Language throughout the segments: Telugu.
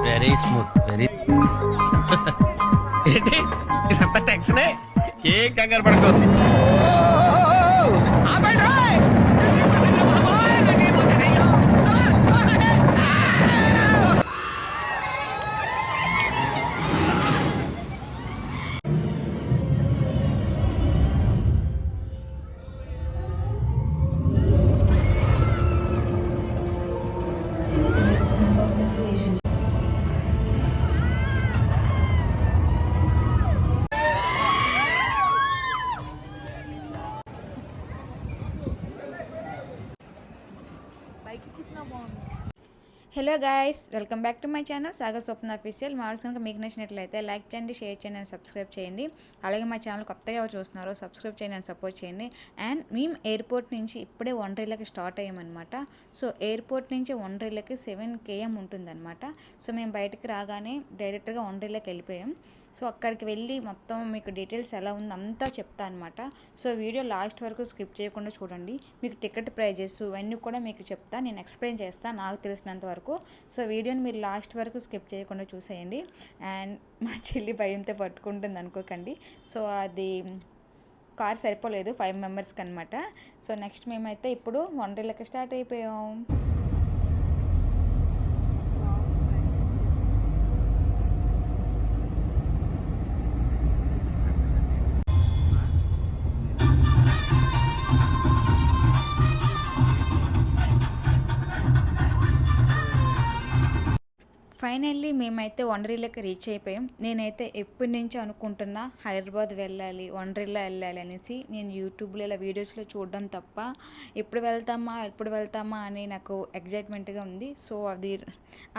వెరీ స్మూత్ వెరీ ఏంటి ఇదంతా టెన్షనే ఏం కంగారు పడకు hello guys, welcome back to my channel Sagar Swapna official. మా కనుక మీకు నచ్చినట్లయితే లైక్ చేయండి, షేర్ చేయండి అండ్ సబ్స్క్రైబ్ చేయండి. అలాగే మా ఛానల్ కొత్తగా ఎవరు చూస్తున్నారో సబ్స్క్రైబ్ చేయండి అండ్ సపోర్ట్ చేయండి. అండ్ మేము ఎయిర్పోర్ట్ నుంచి ఇప్పుడే వండ్రీలకి స్టార్ట్ అయ్యామన్నమాట. సో ఎయిర్పోర్ట్ నుంచి వండ్రీలకి 7 km ఉంటుందన్నమాట. సో మేము బయటకు రాగానే డైరెక్ట్గా వండ్రీలకి వెళ్ళిపోయాం. సో అక్కడికి వెళ్ళి మొత్తం మీకు డీటెయిల్స్ ఎలా ఉందో అంతా చెప్తా అనమాట. సో వీడియో లాస్ట్ వరకు స్కిప్ చేయకుండా చూడండి. మీకు టికెట్ ప్రైజెస్ ఇవన్నీ కూడా మీకు చెప్తా, నేను ఎక్స్ప్లెయిన్ చేస్తాను నాకు తెలిసినంత వరకు. సో వీడియోని మీరు లాస్ట్ వరకు స్కిప్ చేయకుండా చూసేయండి. అండ్ మా చెల్లి భయంతో పట్టుకుంటుంది అనుకోకండి. సో అది కార్ సరిపోలేదు 5 మెంబర్స్కి అనమాట. సో నెక్స్ట్ మేమైతే ఇప్పుడు వండర్లకి స్టార్ట్ అయిపోయాం. ఫైనల్లీ మేమైతే వండర్లాకి రీచ్ అయిపోయాం. నేనైతే ఎప్పటి నుంచి అనుకుంటున్నా హైదరాబాద్ వెళ్ళాలి, వండర్లా వెళ్ళాలి అనేసి. నేను యూట్యూబ్లో ఇలా వీడియోస్లో చూడడం తప్ప ఎప్పుడు వెళ్తామా అని నాకు ఎగ్జైట్మెంట్గా ఉంది. సో అది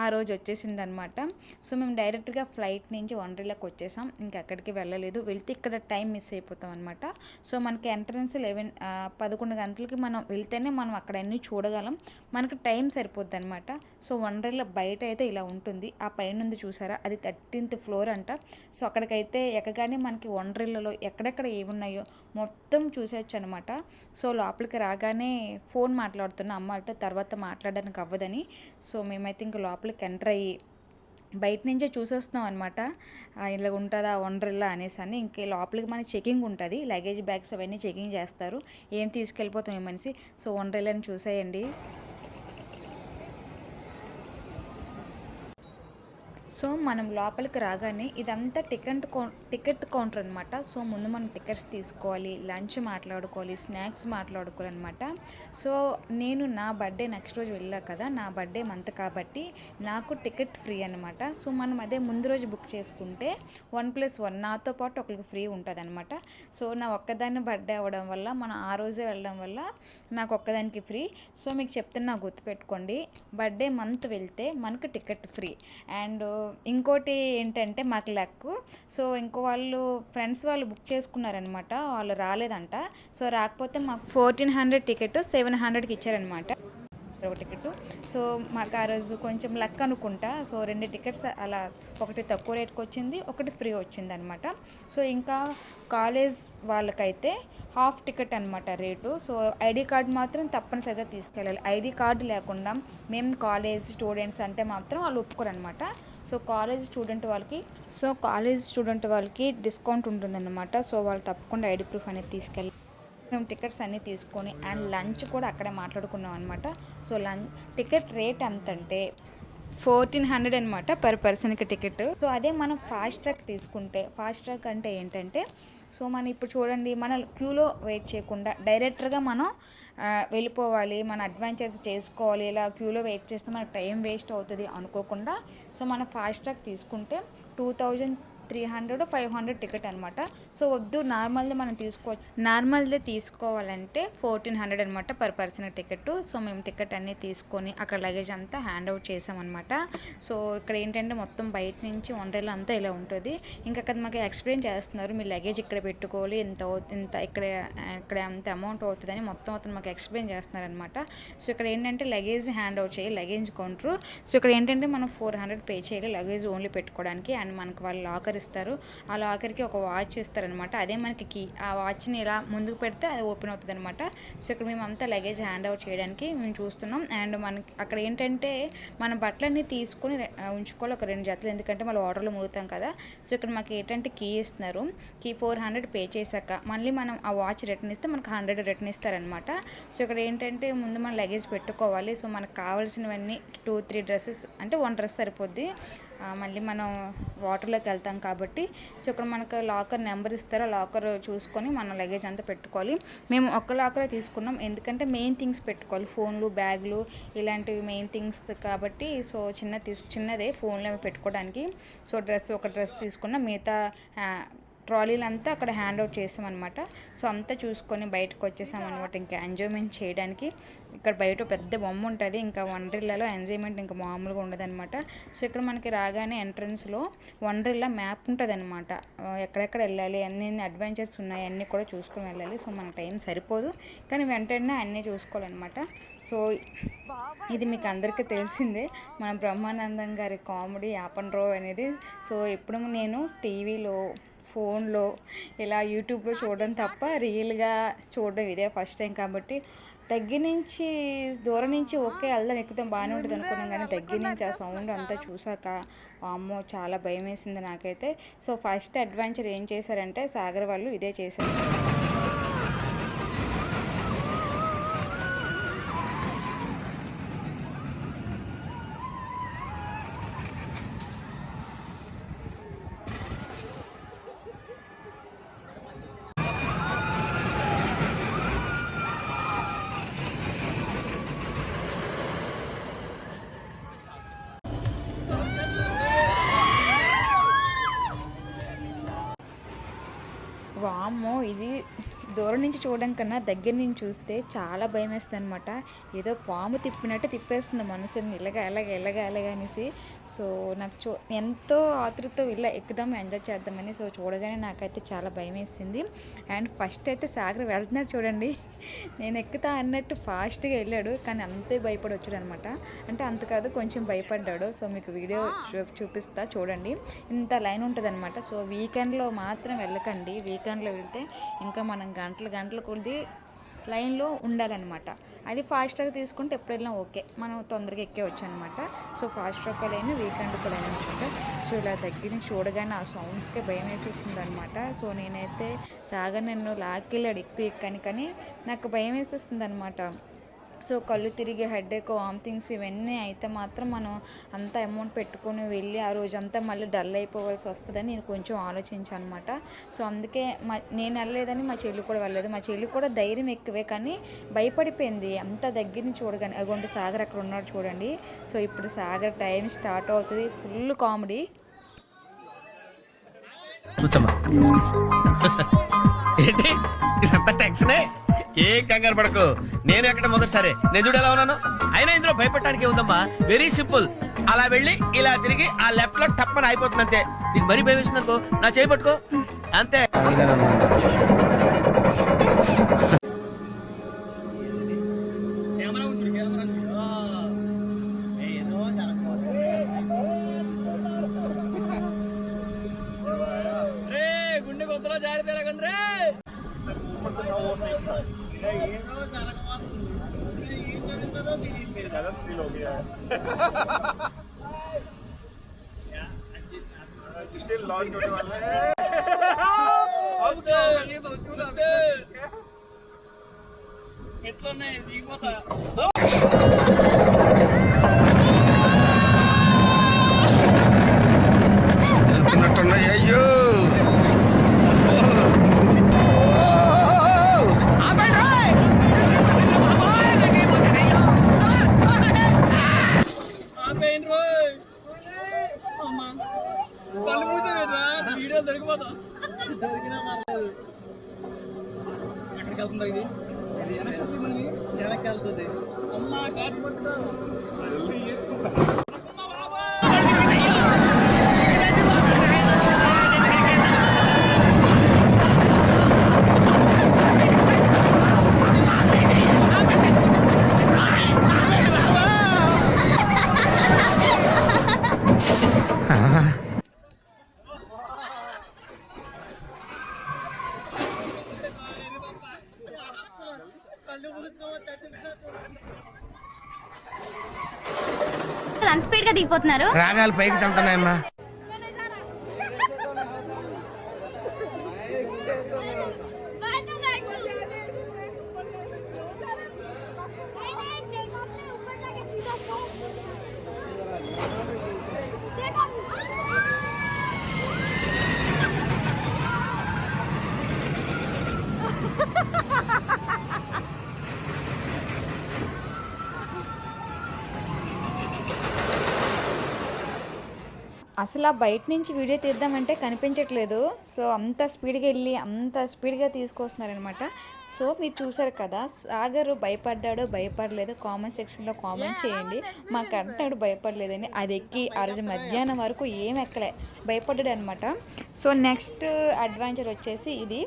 ఆ రోజు వచ్చేసింది అనమాట. సో మేము డైరెక్ట్గా ఫ్లైట్ నుంచి వండర్లాకి వచ్చేసాం, ఇంకెక్కడికి వెళ్ళలేదు. వెళ్తే ఇక్కడ టైం మిస్ అయిపోతాం అనమాట. సో మనకి ఎంట్రన్స్ 11 గంటలకి మనం వెళ్తేనే మనం అక్కడ అన్నీ చూడగలం, మనకు టైం సరిపోద్ది అనమాట. సో వండర్లా బయట అయితే ఇలా ఉంటుంది. ఆ పైన ఉంది చూసారా, అది 13th ఫ్లోర్ అంట. సో అక్కడికైతే ఎక్కగానే మనకి వండర్లలో ఎక్కడెక్కడ ఏమున్నాయో మొత్తం చూసేయచ్చు అనమాట. సో లోపలికి రాగానే ఫోన్ మాట్లాడుతున్న అమ్మాయిలతో, తర్వాత మాట్లాడడానికి అవ్వదని సో మేమైతే ఇంకా లోపలికి ఎంటర్ అయ్యి బయట నుంచే చూసేస్తున్నాం అనమాట. ఇలా ఉంటుందా వండర్లా అనేసి అని. ఇంకే లోపలికి మనకి చెకింగ్ ఉంటుంది, లగేజ్ బ్యాగ్స్ అవన్నీ చెకింగ్ చేస్తారు, ఏం తీసుకెళ్ళిపోతాం ఏమనేసి. సో వండర్లాని చూసేయండి. సో మనం లోపలికి రాగానే ఇదంతా టికెట్ కౌంటర్ అనమాట. సో ముందు మనం టికెట్స్ తీసుకోవాలి, లంచ్ మాట్లాడుకోవాలి, స్నాక్స్ మాట్లాడుకోవాలి అనమాట. సో నేను నా బర్త్డే నెక్స్ట్ రోజు వెళ్ళా కదా, నా బర్త్డే మంత్ కాబట్టి నాకు టికెట్ ఫ్రీ అనమాట. సో మనం అదే ముందు రోజు బుక్ చేసుకుంటే 1+1 నాతో పాటు ఒకరికి ఫ్రీ ఉంటుంది అనమాట. సో నా ఒక్కదాన్ని బర్త్డే అవ్వడం వల్ల, మనం ఆ రోజే వెళ్ళడం వల్ల నాకు ఒక్కదానికి ఫ్రీ. సో మీకు చెప్తున్నా గుర్తుపెట్టుకోండి, బర్త్డే మంత్ వెళ్తే మనకు టికెట్ ఫ్రీ. అండ్ ఇంకోటి ఏంటంటే మాకు లక్. సో ఇంకో వాళ్ళు ఫ్రెండ్స్ వాళ్ళు బుక్ చేసుకున్నారనమాట, వాళ్ళు రాలేదంట. సో రాకపోతే మాకు 1400 టికెట్ 700కి ఇచ్చారనమాట టికెట్. సో మాకు ఆ రోజు కొంచెం లక్ అనుకుంటా. సో 2 టికెట్స్ అలా, ఒకటి తక్కువ రేట్కి వచ్చింది, ఒకటి ఫ్రీ వచ్చింది అనమాట. సో ఇంకా కాలేజ్ వాళ్ళకైతే హాఫ్ టికెట్ అనమాట రేటు. సో ఐడి కార్డు మాత్రం తప్పనిసరిగా తీసుకెళ్ళాలి. ఐడి కార్డు లేకుండా మేము కాలేజ్ స్టూడెంట్స్ అంటే మాత్రం వాళ్ళు ఒప్పుకోరనమాట. సో కాలేజ్ స్టూడెంట్ వాళ్ళకి డిస్కౌంట్ ఉంటుందన్నమాట. సో వాళ్ళు తప్పకుండా ఐడి ప్రూఫ్ అనేది తీసుకెళ్ళాలి. మేము టికెట్స్ అన్నీ తీసుకొని అండ్ లంచ్ కూడా అక్కడే మాట్లాడుకున్నాం అనమాట. సో టికెట్ రేట్ ఎంతంటే 1400 అనమాట పర్ పర్సన్కి టికెట్. సో అదే మనం ఫాస్ట్ ట్రాక్ తీసుకుంటే, ఫాస్ట్ ట్రాక్ అంటే ఏంటంటే, సో మనం ఇప్పుడు చూడండి, మన క్యూలో వెయిట్ చేయకుండా డైరెక్ట్గా మనం వెళ్ళిపోవాలి, మన అడ్వెంచర్స్ చేసుకోవాలి. ఇలా క్యూలో వెయిట్ చేస్తే మనకు టైం వేస్ట్ అవుతుంది అనుకోకుండా, సో మనం ఫాస్ట్ ట్రాక్ తీసుకుంటే 2300 500 టికెట్ అనమాట. సో వద్దు నార్మల్ది మనం నార్మల్దే తీసుకోవాలంటే 1400 అనమాట పర్ పర్సన్ టికెట్. సో మేము టికెట్ అన్నీ తీసుకొని అక్కడ లగేజ్ అంతా హ్యాండ్ అవుట్ చేసామన్నమాట. సో ఇక్కడ ఏంటంటే మొత్తం బయట నుంచి వండర్లా అంతా ఇలా ఉంటుంది. ఇంకా అక్కడ మాకు ఎక్స్ప్లెయిన్ చేస్తున్నారు, మీ లగేజ్ ఇక్కడ పెట్టుకోవాలి, ఇంత ఇక్కడ అంత అమౌంట్ అవుతుందని మొత్తం అతను మాకు ఎక్స్ప్లెయిన్ చేస్తున్నారు అనమాట. సో ఇక్కడ ఏంటంటే లగేజ్ హ్యాండ్ అవుట్ చేయాలి, లగేజ్ కౌంటర్. సో ఇక్కడ ఏంటంటే మనం 400 పే చేయాలి లగేజ్ ఓన్లీ పెట్టుకోవడానికి. అండ్ మనకు వాళ్ళ లాకర్ లాకర్ ఇస్తారు. ఆ లాకర్కి ఒక వాచ్ ఇస్తారనమాట. అదే మనకి కీ. ఆ వాచ్ని ఇలా ముందుకు పెడితే అది ఓపెన్ అవుతుంది అనమాట. సో ఇక్కడ మేము అంతా లగేజ్ హ్యాండ్ ఓవర్ చేయడానికి మేము చూస్తున్నాం. అండ్ మనకి అక్కడ ఏంటంటే మన బట్టలన్నీ తీసుకొని ఉంచుకోవాలి ఒక 2 జతలు, ఎందుకంటే మళ్ళీ వాటర్లో మురుగుతాం కదా. సో ఇక్కడ మాకు ఏంటంటే కీ ఇస్తున్నారు. కీ 400 పే చేశాక మళ్ళీ మనం ఆ వాచ్ రిటర్న్ ఇస్తే మనకు 100 రిటర్న్ ఇస్తారనమాట. సో ఇక్కడ ఏంటంటే ముందు మనం లగేజ్ పెట్టుకోవాలి. సో మనకు కావాల్సినవన్నీ 2-3 డ్రెస్సెస్, అంటే 1 డ్రెస్ సరిపోద్ది. మళ్ళీ మనం వాటర్లోకి వెళ్తాం కాబట్టి. సో ఇక్కడ మనకు లాకర్ నెంబర్ ఇస్తారో లాకర్ చూసుకొని మనం లగేజ్ అంతా పెట్టుకోవాలి. మేము ఒక్క లాకరే తీసుకున్నాం, ఎందుకంటే మెయిన్ థింగ్స్ పెట్టుకోవాలి, ఫోన్లు, బ్యాగులు ఇలాంటివి మెయిన్ థింగ్స్ కాబట్టి. సో చిన్నదే ఫోన్లో పెట్టుకోవడానికి. సో ఒక డ్రెస్ తీసుకున్నాం, మిగతా ట్రాలీలంతా అక్కడ హ్యాండ్ అవుట్ చేసామన్నమాట. సో అంతా చూసుకొని బయటకు వచ్చేసామన్నమాట ఇంకా ఎంజాయ్మెంట్ చేయడానికి. ఇక్కడ బయట పెద్ద బొమ్మ ఉంటుంది, ఇంకా వండర్లాలో ఎంజాయ్మెంట్ ఇంకా మామూలుగా ఉండదన్నమాట. సో ఇక్కడ మనకి రాగానే ఎంట్రన్స్లో వండర్లా మ్యాప్ ఉంటుంది అనమాట. ఎక్కడెక్కడ వెళ్ళాలి, అన్ని అడ్వెంచర్స్ ఉన్నాయి, అన్నీ కూడా చూసుకొని వెళ్ళాలి. సో మన టైం సరిపోదు, కానీ వెంటనే అన్నీ చూసుకోవాలన్నమాట. సో ఇది మీకు అందరికీ తెలిసిందే, మన బ్రహ్మానందం గారి కామెడీ యాపన్ రో అనేది. సో ఎప్పుడు నేను టీవీలో, ఫోన్లో, ఇలా యూట్యూబ్లో చూడడం తప్ప రియల్గా చూడడం ఇదే ఫస్ట్ టైం కాబట్టి దగ్గర నుంచి, దూరం నుంచి ఓకే వెళ్దాం ఎక్కుదాం బాగానే ఉంటుంది అనుకున్నాం, కానీ దగ్గర నుంచి ఆ సౌండ్ అంతా చూసాక అమ్మో చాలా భయం వేసింది నాకైతే. సో ఫస్ట్ అడ్వెంచర్ ఏం చేశారంటే సాగర్ వాళ్ళు ఇదే చేశారు. వామ్మో, ఇది దూరం నుంచి చూడడం కన్నా దగ్గర నుంచి చూస్తే చాలా భయం వేస్తుంది అనమాట. ఏదో పాము తిప్పినట్టు తిప్పేస్తుంది మనసుని, ఇలాగ అనేసి. సో నాకు ఎంతో ఆతృత ఇలా ఎక్కుదాం ఎంజాయ్ చేద్దామని. సో చూడగానే నాకైతే చాలా భయం వేసింది. అండ్ ఫస్ట్ అయితే సాగర్ వెళ్తున్నాడు చూడండి, నేను ఎక్కుతా అన్నట్టు ఫాస్ట్గా వెళ్ళాడు, కానీ అంతే భయపడి వచ్చాడు అనమాట. అంటే అంత కాదు, కొంచెం భయపడ్డాడు. సో మీకు వీడియో చూపిస్తా చూడండి. ఇంత లైన్ ఉంటుంది అనమాట. సో వీకెండ్లో మాత్రం వెళ్ళకండి, వీకెండ్లో వెళ్తే ఇంకా మనం గంటల కొద్ది లైన్లో ఉండాలన్నమాట. అది ఫాస్ట్గా తీసుకుంటే ఎప్పుడు వెళ్ళినా ఓకే, మనం తొందరగా ఎక్కేవచ్చు అనమాట. సో ఫాస్ట్ ఒక లైన్, వీకెండ్ ఒక లైన్ అనమాట. సో ఇలా దగ్గర నుంచి చూడగానే ఆ సౌండ్స్కే భయం వేసేస్తుంది అనమాట. సో నేనైతే సాగర్ నన్ను లాక్కెళ్ళాడు ఎక్కని, కానీ నాకు భయం వేసేస్తుంది అనమాట. సో కళ్ళు తిరిగి హెడేక్, వామిటింగ్స్ ఇవన్నీ అయితే మాత్రం మనం అంత అమౌంట్ పెట్టుకొని వెళ్ళి ఆ రోజంతా మళ్ళీ డల్ అయిపోవాల్సి వస్తుందని నేను కొంచెం ఆలోచించాను అనమాట. సో అందుకే నేను వెళ్ళలేదని మా చెల్లి కూడా వెళ్ళలేదు. మా చెల్లి కూడా ధైర్యం ఎక్కువే, కానీ భయపడిపోయింది అంత దగ్గరని చూడగానే. అటువంటి సాగర్ అక్కడ ఉన్నాడు చూడండి. సో ఇప్పుడు సాగర్ టైం స్టార్ట్ అవుతుంది, ఫుల్ కామెడీ. ఏంటి ఇదంతా టెన్షనే, ఏం కంగారు పడకు. నేను ఎక్కడ మొదటిసారి నేను చూడు ఎలా ఉన్నాను. అయినా ఇందులో భయపడటానికి ఉందమ్మా, వెరీ సింపుల్. అలా వెళ్ళి ఇలా తిరిగి ఆ లెఫ్ట్ లో టప్పని అయిపోతుంది అంతే. నీకు మరీ భయం వేసింది అనుకో, నా చేయి పట్టుకో అంతే. గుండె గొంతులో జారిపోయారంద్రే. ఎట్లున్నాయి దిగిపోతా. అయ్యో కళ్ళు మూసేదా వీడియో దొరికిపోతా. ఎక్కడికి వెళ్తుందా ఇది? వెనక్కి వెళ్తుంది. అమ్మా కాదు పట్టుకో. అంత స్పీడ్ గా దిగిపోతున్నారు? రాగాలు పైకి వెళ్తున్నాయమ్మా. అసలు ఆ బయట నుంచి వీడియో తీద్దామంటే కనిపించట్లేదు. సో అంత స్పీడ్గా వెళ్ళి అంత స్పీడ్గా తీసుకొస్తున్నారనమాట. సో మీరు చూసారు కదా, సాగర్ భయపడ్డాడో భయపడలేదు కామెంట్ సెక్షన్లో కామెంట్ చేయండి. మాకు అంటాడు భయపడలేదని. అది ఎక్కి ఆ రోజు మధ్యాహ్నం వరకు ఏం ఎక్కలే, భయపడ్డాడు అనమాట. సో నెక్స్ట్ అడ్వెంచర్ వచ్చేసి ఇది.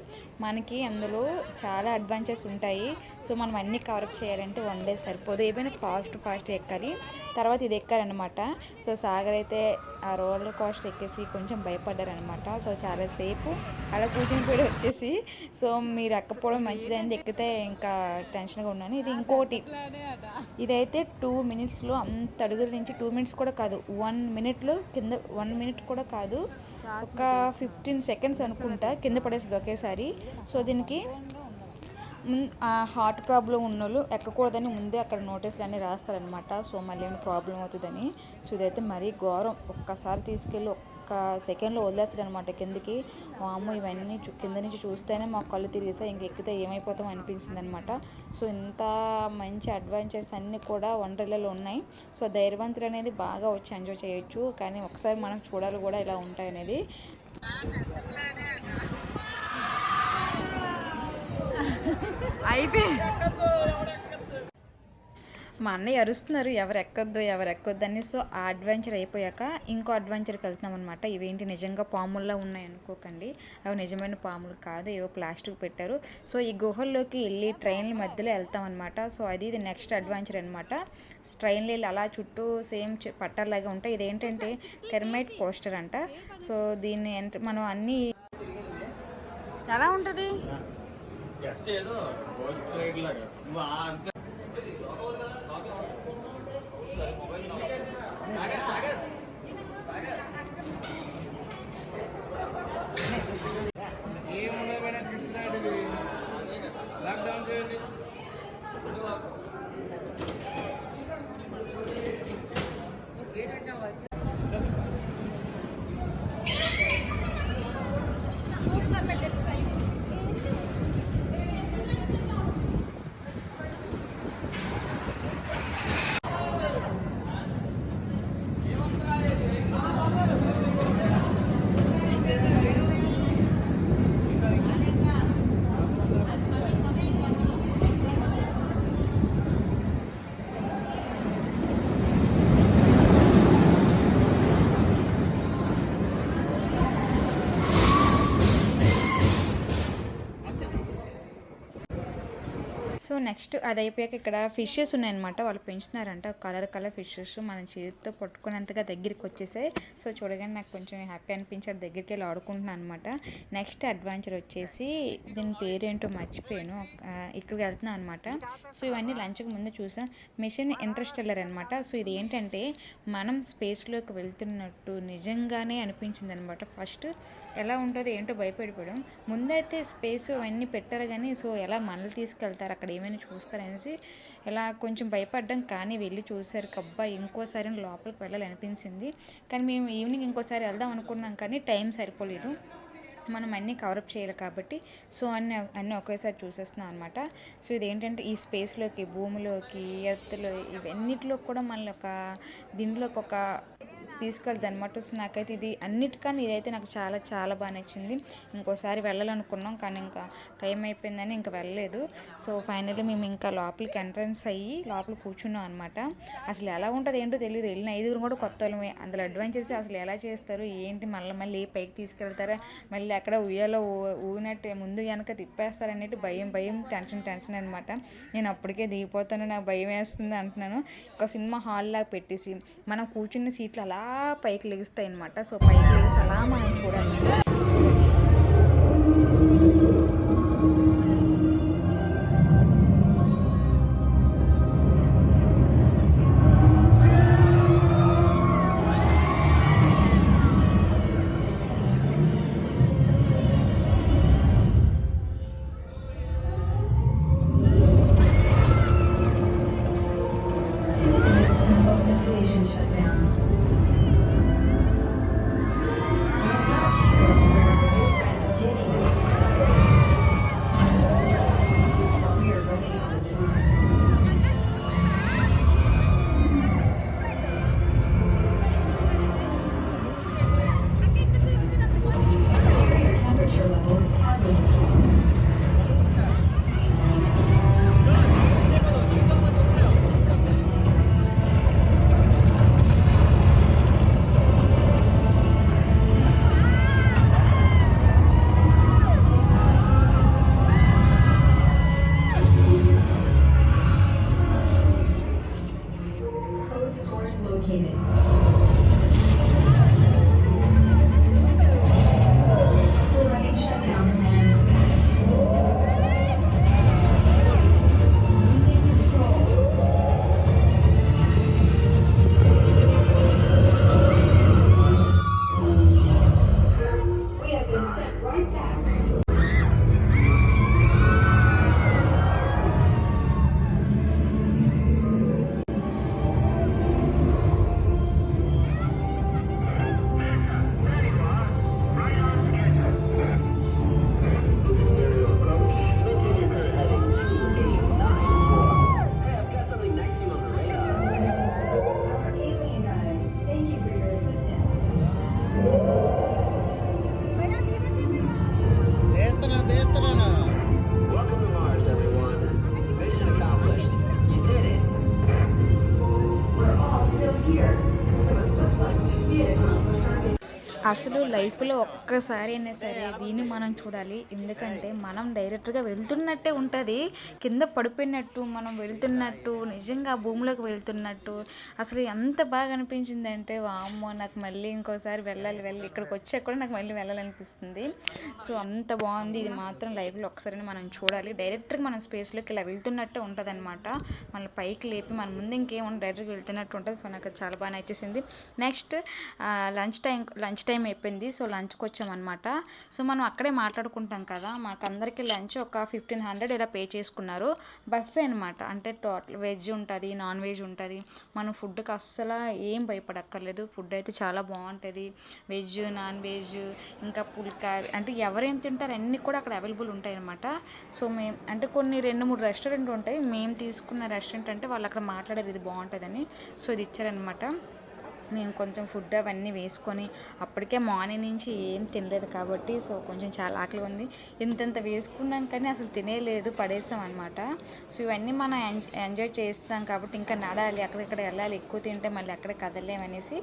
మనకి అందులో చాలా అడ్వెంచర్స్ ఉంటాయి. సో మనం అన్నీ కవరప్ చేయాలంటే 1 డే సరిపోదు. ఏమైనా ఫాస్ట్ ఎక్కాలి. తర్వాత ఇది ఎక్కారనమాట. సో సాగర్ అయితే ఆ రోలర్ కోస్టర్ ఎక్కేసి కొంచెం భయపడ్డారనమాట. సో చాలాసేపు అలా కూర్చుని పోయి వచ్చేసి, సో మీరు ఎక్కపోవడం మంచిదైంది, ఎక్కితే ఇంకా టెన్షన్గా ఉన్నాను. ఇది ఇంకోటి, ఇదైతే 2 మినిట్స్లో అంత అడుగుల నుంచి 2 మినిట్స్ కూడా కాదు, 1 మినిట్లో కింద, 1 మినిట్ కూడా కాదు, ఒక 15 సెకండ్స్ అనుకుంటా కింద పడేసింది ఒకేసారి. సో దీనికి హార్ట్ ప్రాబ్లం ఉన్నోళ్ళు ఎక్కకూడదని ముందే అక్కడ నోటీసులు అన్నీ రాస్తారనమాట. సో మళ్ళీ ఏమైనా ప్రాబ్లం అవుతుందని. సో ఇదైతే మరీ ఘోరం. ఒక్కసారి తీసుకెళ్ళి ఒక్క సెకండ్లో వదిలేస్తాడు అనమాట కిందకి. అమ్మో ఇవన్నీ కింద నుంచి చూస్తేనే మాకు కళ్ళు తిరిగేసా, ఇంక ఎక్కితే ఏమైపోతాం అనిపించింది అనమాట. సో ఇంత మంచి అడ్వెంచర్స్ అన్నీ కూడా వండర్లలో ఉన్నాయి. సో ధైర్యవంతులు అనేది బాగా వచ్చి ఎంజాయ్ చేయొచ్చు. కానీ ఒకసారి మనం చూడాలి కూడా ఇలా ఉంటాయి అనేది. అయిపోయి మా అన్నయ్య అరుస్తున్నారు ఎవరు ఎక్కొద్దు అని. సో ఆ అడ్వెంచర్ అయిపోయాక ఇంకో అడ్వెంచర్కి వెళ్తున్నాం అనమాట. ఇవేంటి నిజంగా పాముల్లా ఉన్నాయి అనుకోకండి, అవి నిజమైన పాములు కాదు, ఏవో ప్లాస్టిక్ పెట్టారు. సో ఈ గుహల్లోకి వెళ్ళి ట్రైన్ల మధ్యలో వెళ్తాం అనమాట. సో ఇది నెక్స్ట్ అడ్వెంచర్ అనమాట. ట్రైన్లు వెళ్ళి అలా చుట్టూ సేమ్ పట్టాలాగా ఉంటాయి. ఇదేంటంటే టెర్మైట్ కోస్టర్ అంట. సో దీన్ని మనం అన్నీ ఎలా ఉంటుంది సో నెక్స్ట్ అది అయిపోయాక ఇక్కడ ఫిషెస్ ఉన్నాయన్నమాట. వాళ్ళు పెంచుతున్నారంట కలర్ ఫిషెస్. మన చేతితో పట్టుకునేంతగా దగ్గరికి వచ్చేసాయి. సో చూడగానే నాకు కొంచెం హ్యాపీ అనిపించాడు, దగ్గరికి వెళ్ళి ఆడుకుంటున్నాను అనమాట. నెక్స్ట్ అడ్వెంచర్ వచ్చేసి దీని పేరేంటో మర్చిపోయాను, ఇక్కడికి వెళ్తున్నాను అనమాట. సో ఇవన్నీ లంచ్కి ముందు చూసాం. మిషన్ ఇంటర్స్టెల్లర్ అనమాట. సో ఇది ఏంటంటే మనం స్పేస్లోకి వెళ్తున్నట్టు నిజంగానే అనిపించింది అనమాట. ఫస్ట్ ఎలా ఉంటుందో ఏంటో భయపడిపోవడం. ముందైతే స్పేస్ అవన్నీ పెట్టారు కానీ సో ఎలా మనల్ని తీసుకెళ్తారు, అక్కడ ఏమైనా చూస్తారనేసి ఇలా కొంచెం భయపడ్డాం. కానీ వెళ్ళి చూసారు కబ్బా ఇంకోసారి లోపలికి వెళ్ళాలనిపించింది. కానీ మేము ఈవినింగ్ ఇంకోసారి వెళ్దాం అనుకున్నాం కానీ టైం సరిపోలేదు, మనం అన్నీ కవరప్ చేయాలి కాబట్టి. సో అన్నీ ఒకేసారి చూసేస్తున్నాం అనమాట. సో ఇదేంటంటే ఈ స్పేస్లోకి, భూమిలోకి, ఎర్త్లో, ఇవన్నిటిలో కూడా మనల్ని ఒక దీంట్లోకి ఒక తీసుకెళ్తుంది అనమాట. సో నాకైతే ఇది అన్నిటికన్నా ఇదైతే నాకు చాలా చాలా బాగా నచ్చింది. ఇంకోసారి వెళ్ళాలనుకున్నాం కానీ ఇంకా టైం అయిపోయిందని ఇంకా వెళ్ళలేదు. సో ఫైనల్లీ మేము ఇంకా లోపలికి ఎంట్రన్స్ అయ్యి లోపల కూర్చున్నాం అనమాట. అసలు ఎలా ఉంటుంది ఏంటో తెలియదు. వెళ్ళిన 5 కూడా కొత్త వాళ్ళమే. అందులో అడ్వెంచర్స్ అసలు ఎలా చేస్తారు ఏంటి, మళ్ళీ పైకి తీసుకెళ్తారా, మళ్ళీ అక్కడ ఉయ్యాలో ఊగినట్టు ముందు వెనక తిప్పేస్తారనేది భయం టెన్షన్ అనమాట. నేను అప్పటికే దిగిపోతాను, నాకు భయం వేస్తుంది అంటున్నాను. ఒక సినిమా హాల్ లాగా పెట్టేసి మనం కూర్చున్న సీట్లు అలా పైకి లెగుస్తాయి అనమాట. సో పైకి లెగిసి అలా మనం చూడాలి. circulation shut down. I am not sure where the inside is taking us. But we are running out of time. Exterior temperature levels hazardous. Code source located. Overriding shutdown command. Losing control. We have been sent right back to Alien Guide. Thank you for your assistance. Welcome to Mars, everyone. Mission accomplished. You did it. We're all still here, so it looks like we did accomplish our mission. అసలు లైఫ్లో ఒక్కసారి అయినా సరే దీన్ని మనం చూడాలి. ఎందుకంటే మనం డైరెక్ట్గా వెళ్తున్నట్టే ఉంటుంది, కింద పడిపోయినట్టు మనం వెళ్తున్నట్టు నిజంగా ఆ భూమిలోకి వెళ్తున్నట్టు అసలు ఎంత బాగా అనిపించింది అంటే వామ్మో నాకు మళ్ళీ ఇంకోసారి వెళ్ళి ఇక్కడికి వచ్చాక కూడా నాకు మళ్ళీ వెళ్ళాలనిపిస్తుంది. సో అంత బాగుంది. ఇది మాత్రం లైఫ్లో ఒక్కసారి మనం చూడాలి. డైరెక్ట్గా మనం స్పేస్లోకి ఇలా వెళ్తున్నట్టే ఉంటుంది అనమాట. మన పైకి లేపి మన ముందు ఇంకేమన్నా డైరెక్ట్గా వెళ్తున్నట్టు ఉంటుంది. సో నాకు అది చాలా బాగా నచ్చేసింది. నెక్స్ట్ లంచ్ టైం అయిపోయింది. సో లంచ్కి వచ్చామన్నమాట. సో మనం అక్కడే మాట్లాడుకుంటాం కదా, మాకు అందరికీ లంచ్ ఒక 1500 ఇలా పే చేసుకున్నారు. బఫే అనమాట, అంటే టోటల్ వెజ్ ఉంటుంది, నాన్ వెజ్ ఉంటుంది. మనం ఫుడ్కి అస్సలు ఏం భయపడక్కర్లేదు. ఫుడ్ అయితే చాలా బాగుంటుంది. వెజ్, నాన్ వెజ్, ఇంకా పుల్కా, అంటే ఎవరేం తింటారు అన్నీ కూడా అక్కడ అవైలబుల్ ఉంటాయి అనమాట. సో మేము అంటే కొన్ని 2-3 రెస్టారెంట్ ఉంటాయి. మేము తీసుకున్న రెస్టారెంట్ అంటే వాళ్ళు అక్కడ మాట్లాడారు ఇది బాగుంటుందని. సో ఇది ఇచ్చారనమాట. మేము కొంచెం ఫుడ్ అవన్నీ వేసుకొని అప్పటికే మార్నింగ్ నుంచి ఏం తినలేదు కాబట్టి సో కొంచెం చాలా ఆకలి ఉంది. ఇంతంత వేసుకున్నాను కానీ అసలు తినేలేదు, పడేసాం అనమాట. సో ఇవన్నీ మనం ఎంజాయ్ చేస్తాం కాబట్టి ఇంకా నడాలి, అక్కడిక్కడ వెళ్ళాలి, ఎక్కువ తింటే మళ్ళీ అక్కడ కదలేమనేసి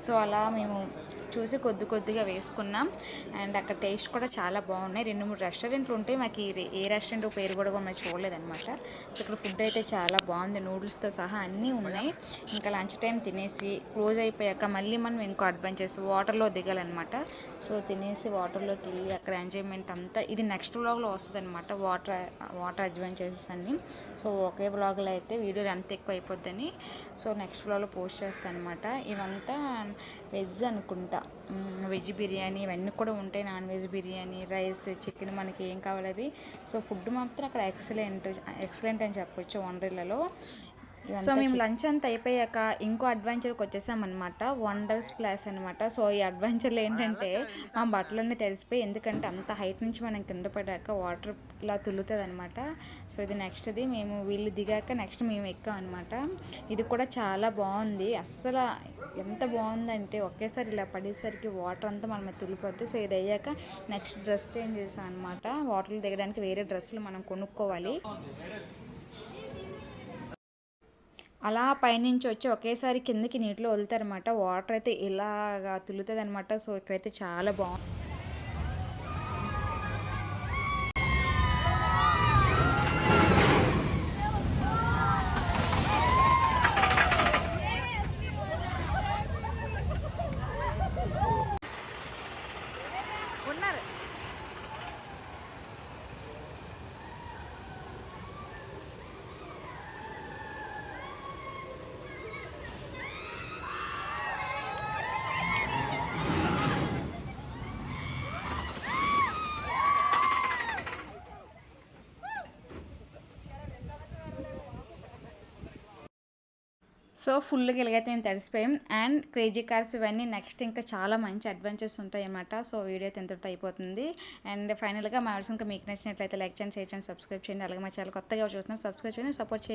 సో అలా మేము చూసి కొద్దిగా వేసుకున్నాం. అండ్ అక్కడ టేస్ట్ కూడా చాలా బాగున్నాయి. 2-3 రెస్టారెంట్లు ఉంటాయి. మాకు ఏ రెస్టారెంట్ పేరు కూడా మేము చూడలేదన్నమాట. సో ఇక్కడ ఫుడ్ అయితే చాలా బాగుంది, నూడిల్స్తో సహా అన్నీ ఉన్నాయి. ఇంకా లంచ్ టైం తినేసి క్లోజ్ అయిపోయాక మళ్ళీ మనం ఇంకో అడ్వెంచర్స్ వాటర్లో దిగాలన్నమాట. సో తినేసి వాటర్లోకి వెళ్ళి అక్కడ ఎంజాయ్మెంట్ అంతా ఇది నెక్స్ట్ వ్లాగ్లో వస్తుంది అనమాట. వాటర్ అడ్వెంచర్స్ అన్నీ. సో ఒకే వ్లాగ్లో అయితే వీడియోలు అంత ఎక్కువ అయిపోద్దని సో నెక్స్ట్ వ్లాగ్లో పోస్ట్ చేస్తాను అనమాట. ఇవంతా వెజ్ అనుకుంటా, వెజ్ బిర్యానీ ఇవన్నీ కూడా ఉంటాయి. Non veg biryani, rice, chicken మనకి ఏం కావాలి అది. సో ఫుడ్ మాత్రం అక్కడ ఎక్సలెంట్ అని చెప్పొచ్చు వండర్లలో. సో మేము లంచ్ అంతా అయిపోయాక ఇంకో అడ్వెంచర్కి వచ్చేసామన్నమాట, వండర్స్ ప్లేస్ అనమాట. సో ఈ అడ్వెంచర్లో ఏంటంటే మా బట్టలన్నీ తడిసిపోయి, ఎందుకంటే అంత హైట్ నుంచి మనం కింద పడ్డాక వాటర్ ఇలా తుల్లుతుంది అనమాట. సో ఇది నెక్స్ట్ది మేము వీళ్ళు దిగాక నెక్స్ట్ మేము ఎక్కాం అనమాట. ఇది కూడా చాలా బాగుంది. అస్సలు ఎంత బాగుందంటే ఒకేసారి ఇలా పడేసరికి వాటర్ అంతా మన మీద తుల్లిపోద్ది. సో ఇది అయ్యాక నెక్స్ట్ డ్రెస్ చేంజ్ చేసాం అనమాట. వాటర్లో దిగడానికి వేరే డ్రెస్సులు మనం కొనుక్కోవాలి. అలా పైనుంచి వచ్చి ఒకేసారి కిందకి నీటిలో వదులుతారనమాట. వాటర్ అయితే ఇలాగా తుల్లుతుంది అనమాట. సో ఇక్కడైతే చాలా బాగుంది. సో ఫుల్గా ఇలాగైతే మేము తడిసిపోయాం. అండ్ క్రేజీ కార్స్ ఇవన్నీ నెక్స్ట్ ఇంకా చాలా మంచి అడ్వెంచర్స్ ఉంటాయి అన్నమాట. సో వీడియో అయితే ఇంతటితో అయిపోతుంది. అండ్ ఫైనల్గా మా వీడియోస్ ఇంకా మీకు నచ్చినట్లయితే లైక్ చేయండి, షేర్ చేయండి, సబ్స్క్రైబ్ చేయండి. అలాగే మా ఛానల్ కొత్తగా చూస్తున్నారు, సబ్స్క్రైబ్ చేయండి, సపోర్ట్ చేయండి.